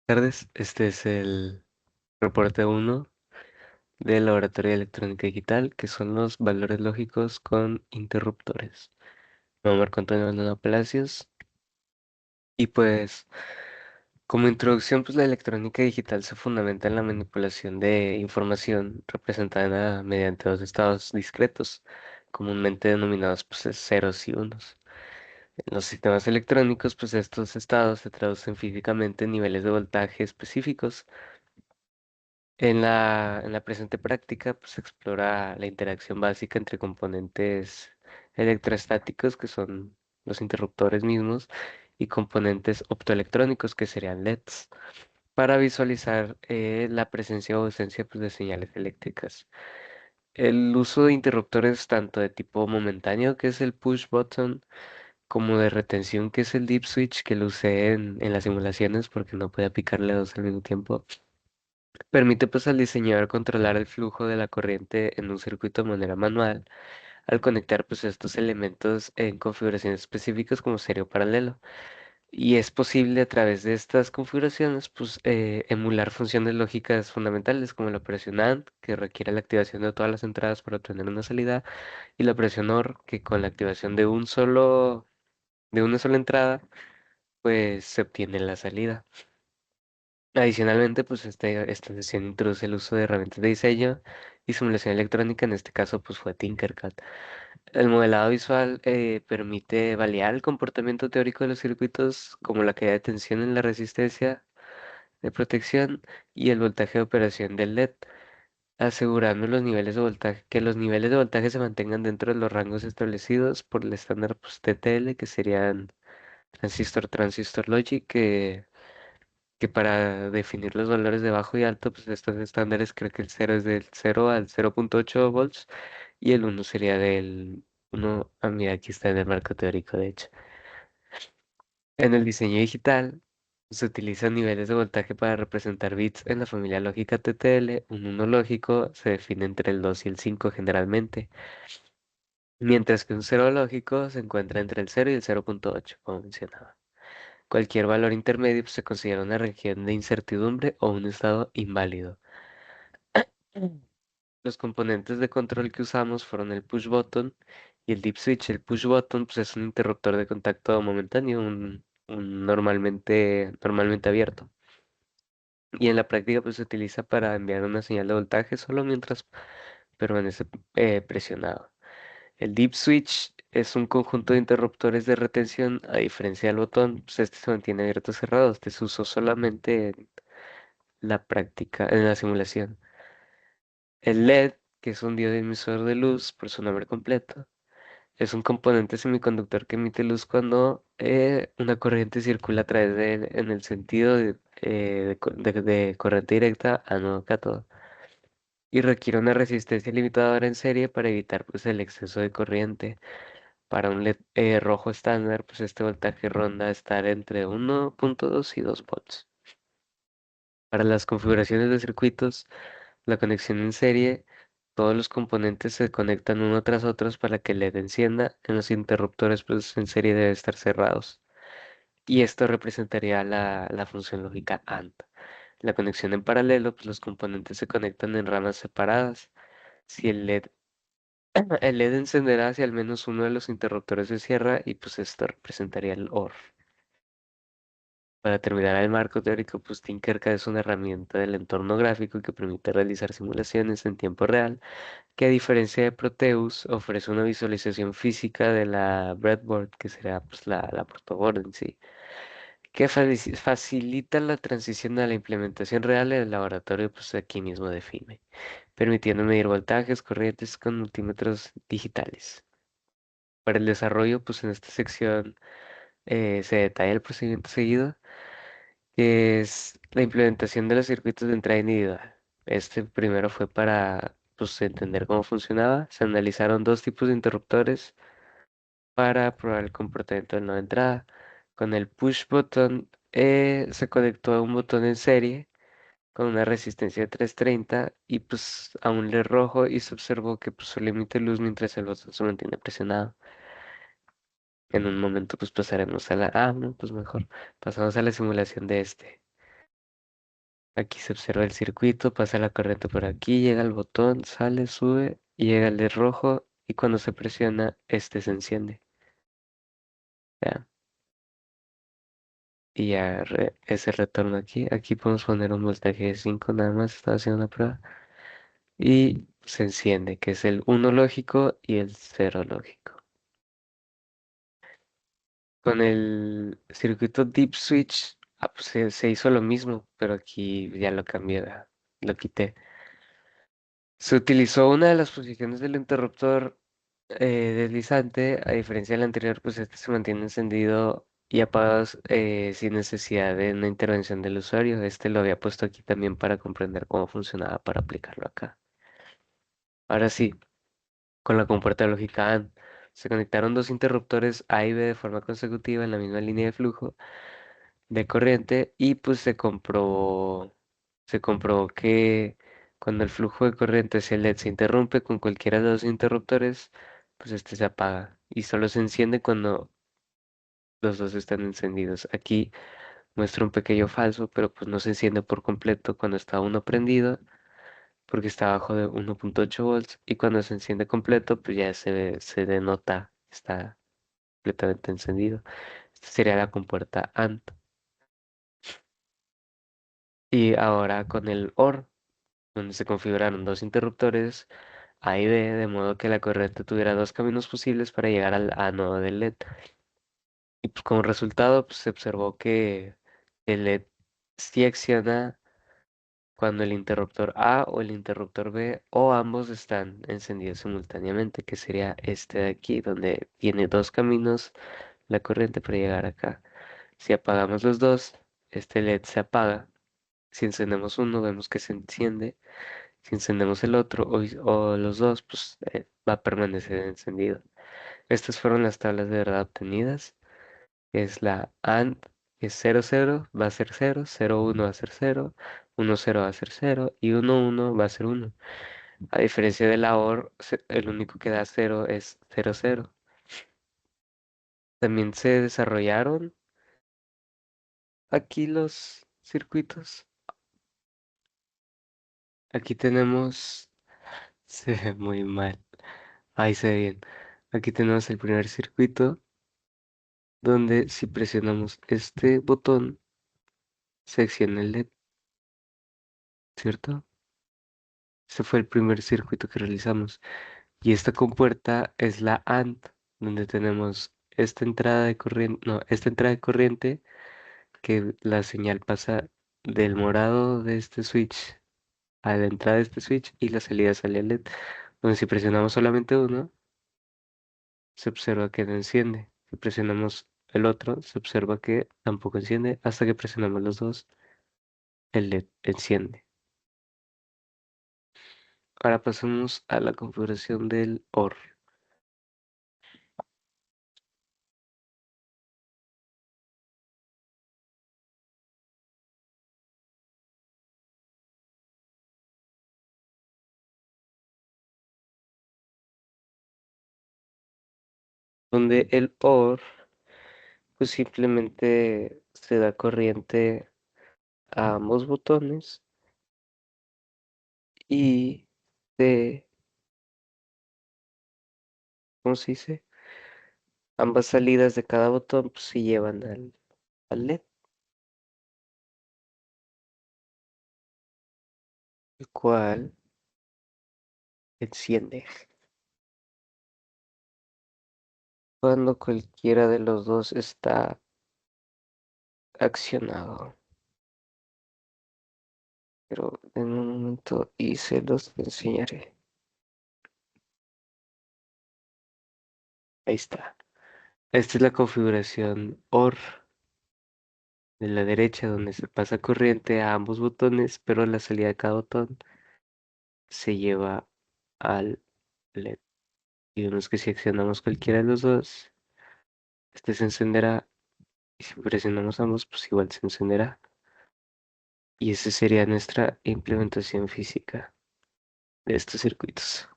Tardes, este es el reporte uno del Laboratorio de Electrónica Digital, que son los valores lógicos con interruptores. Me llamo Marco Antonio Maldonado Palacios y pues como introducción, pues la electrónica digital se fundamenta en la manipulación de información representada mediante dos estados discretos, comúnmente denominados pues ceros y unos. En los sistemas electrónicos, pues estos estados se traducen físicamente en niveles de voltaje específicos. En la presente práctica, pues se explora la interacción básica entre componentes electrostáticos, que son los interruptores mismos, y componentes optoelectrónicos, que serían LEDs, para visualizar la presencia o ausencia pues, de señales eléctricas. El uso de interruptores tanto de tipo momentáneo, que es el push button, como de retención, que es el deep switch, que lo usé en las simulaciones porque no podía picarle dos al mismo tiempo. Permite pues al diseñador controlar el flujo de la corriente en un circuito de manera manual al conectar pues estos elementos en configuraciones específicas como serie o paralelo. Y es posible a través de estas configuraciones pues emular funciones lógicas fundamentales como la operación AND, que requiere la activación de todas las entradas para obtener una salida, y la operación OR, que con la activación de una sola entrada pues se obtiene la salida. Adicionalmente, pues esta sesión introduce el uso de herramientas de diseño y simulación electrónica, en este caso pues fue Tinkercad. El modelado visual permite validar el comportamiento teórico de los circuitos como la caída de tensión en la resistencia de protección y el voltaje de operación del LED, asegurando los niveles de voltaje, que los niveles de voltaje se mantengan dentro de los rangos establecidos por el estándar pues, TTL, que serían transistor logic, que para definir los valores de bajo y alto, pues estos estándares creo que el cero es del 0 al 0.8 volts y el uno sería del uno. Ah, mira, aquí está en el marco teórico, de hecho. En el diseño digital se utilizan niveles de voltaje para representar bits en la familia lógica TTL. Un uno lógico se define entre el 2 y el 5 generalmente, mientras que un cero lógico se encuentra entre el 0 y el 0.8, como mencionaba. Cualquier valor intermedio pues, se considera una región de incertidumbre o un estado inválido. Mm. Los componentes de control que usamos fueron el push button y el deep switch. El push button pues, es un interruptor de contacto momentáneo, un normalmente abierto. Y en la práctica pues, se utiliza para enviar una señal de voltaje solo mientras permanece presionado. El deep switch es un conjunto de interruptores de retención. A diferencia del botón, pues este se mantiene abierto o cerrado. Este se usó solamente en la práctica, en la simulación. El LED, que es un diodo emisor de luz por su nombre completo, es un componente semiconductor que emite luz cuando una corriente circula a través de él en el sentido de corriente directa ánodo-cátodo y requiere una resistencia limitadora en serie para evitar pues, el exceso de corriente. Para un LED rojo estándar, pues este voltaje ronda estar entre 1.2 y 2 volts. Para las configuraciones de circuitos, la conexión en serie, todos los componentes se conectan uno tras otros para que el LED encienda. En los interruptores, pues en serie debe estar cerrados. Y esto representaría la función lógica AND. La conexión en paralelo, pues los componentes se conectan en ramas separadas. Si el LED encenderá si al menos uno de los interruptores se cierra y pues esto representaría el OR. Para terminar el marco teórico, pues Tinkercad es una herramienta del entorno gráfico que permite realizar simulaciones en tiempo real, que a diferencia de Proteus ofrece una visualización física de la breadboard, que será pues la protoboard en sí, que facilita la transición a la implementación real en el laboratorio, pues aquí mismo define, permitiendo medir voltajes, corrientes con multímetros digitales. Para el desarrollo, pues en esta sección se detalla el procedimiento seguido, que es la implementación de los circuitos de entrada individual. Este primero fue para pues, entender cómo funcionaba. Se analizaron dos tipos de interruptores para probar el comportamiento de nueva entrada. Con el push button se conectó a un botón en serie con una resistencia de 330 y pues a un LED rojo y se observó que pues, solo emite luz mientras el botón se mantiene presionado. En un momento pues pasaremos a la... Ah, no, pues mejor. Pasamos a la simulación de este. Aquí se observa el circuito, pasa la corriente por aquí, llega al botón, sale, sube, y llega el LED rojo y cuando se presiona, este se enciende. ¿Ya? Y ya ese retorno aquí, aquí podemos poner un voltaje de 5 nada más, estaba haciendo una prueba. Y se enciende, que es el uno lógico y el cero lógico. Con el circuito Deep Switch pues se hizo lo mismo, pero aquí ya lo cambié, ¿verdad? Lo quité. Se utilizó una de las posiciones del interruptor deslizante, a diferencia del anterior, pues este se mantiene encendido y apagado sin necesidad de una intervención del usuario. Este lo había puesto aquí también para comprender cómo funcionaba para aplicarlo acá. Ahora sí, con la compuerta lógica AND, se conectaron dos interruptores A y B de forma consecutiva en la misma línea de flujo de corriente y pues se comprobó que cuando el flujo de corriente hacia el LED se interrumpe con cualquiera de los interruptores, pues este se apaga y solo se enciende cuando los dos están encendidos. Aquí muestra un pequeño falso, pero pues no se enciende por completo cuando está uno prendido porque está abajo de 1.8 volts y cuando se enciende completo pues ya se denota, está completamente encendido. Esta sería la compuerta AND. Y ahora con el OR, donde se configuraron dos interruptores A y B, de modo que la corriente tuviera dos caminos posibles para llegar al ánodo del LED. Y pues como resultado, pues, se observó que el LED sí acciona cuando el interruptor A o el interruptor B o ambos están encendidos simultáneamente, que sería este de aquí, donde tiene dos caminos la corriente para llegar acá. Si apagamos los dos, este LED se apaga. Si encendemos uno, vemos que se enciende. Si encendemos el otro o los dos, pues va a permanecer encendido. Estas fueron las tablas de verdad obtenidas. Es la AND, que es 00, va a ser 0, 01 va a ser 0, 10 va a ser 0 y 11 va a ser 1. A diferencia de la OR, el único que da 0 es 00. También se desarrollaron aquí los circuitos. Aquí tenemos, se ve muy mal. Ahí se ve bien. Aquí tenemos el primer circuito donde si presionamos este botón se acciona el LED, ¿cierto? Ese fue el primer circuito que realizamos. Y esta compuerta es la AND, donde tenemos esta entrada de corriente, no, esta entrada de corriente que la señal pasa del morado de este switch a la entrada de este switch y la salida sale al LED, donde si presionamos solamente uno, se observa que no enciende. Si presionamos el otro, se observa que tampoco enciende hasta que presionamos los dos, el LED enciende. Ahora pasamos a la configuración del OR, donde el OR pues simplemente se da corriente a ambos botones y de, ¿cómo se dice? Ambas salidas de cada botón pues, se llevan al LED, el cual enciende cuando cualquiera de los dos está accionado. Pero en un momento y se los enseñaré. Ahí está. Esta es la configuración OR de la derecha donde se pasa corriente a ambos botones, pero la salida de cada botón se lleva al LED. Y vemos que si accionamos cualquiera de los dos, este se encenderá. Y si presionamos ambos, pues igual se encenderá. Y esa sería nuestra implementación física de estos circuitos.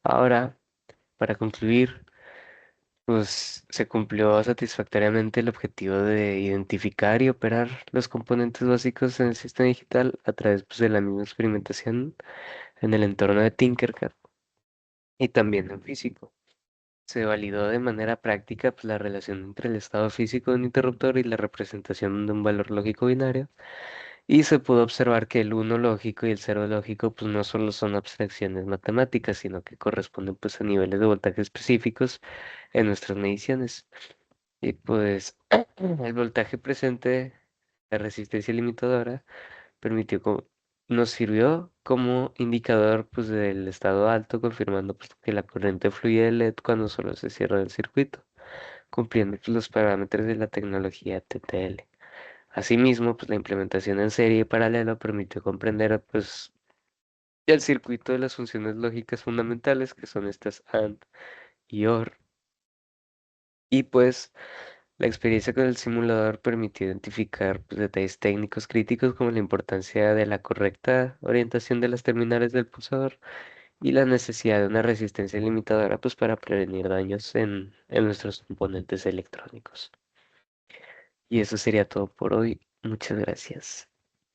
Ahora, para concluir, Pues se cumplió satisfactoriamente el objetivo de identificar y operar los componentes básicos en el sistema digital a través pues, de la misma experimentación en el entorno de Tinkercad y también en físico. Se validó de manera práctica pues, la relación entre el estado físico de un interruptor y la representación de un valor lógico binario, y se pudo observar que el uno lógico y el cero lógico pues, no solo son abstracciones matemáticas, sino que corresponden pues, a niveles de voltaje específicos en nuestras mediciones. Y pues el voltaje presente, la resistencia limitadora, permitió nos sirvió como indicador pues, del estado alto, confirmando pues, que la corriente fluye del LED cuando solo se cierra el circuito, cumpliendo pues, los parámetros de la tecnología TTL. Asimismo, pues, la implementación en serie y paralelo permitió comprender pues, el circuito de las funciones lógicas fundamentales, que son estas AND y OR, y pues la experiencia con el simulador permitió identificar pues, detalles técnicos críticos como la importancia de la correcta orientación de las terminales del pulsador y la necesidad de una resistencia limitadora pues, para prevenir daños en nuestros componentes electrónicos. Y eso sería todo por hoy. Muchas gracias.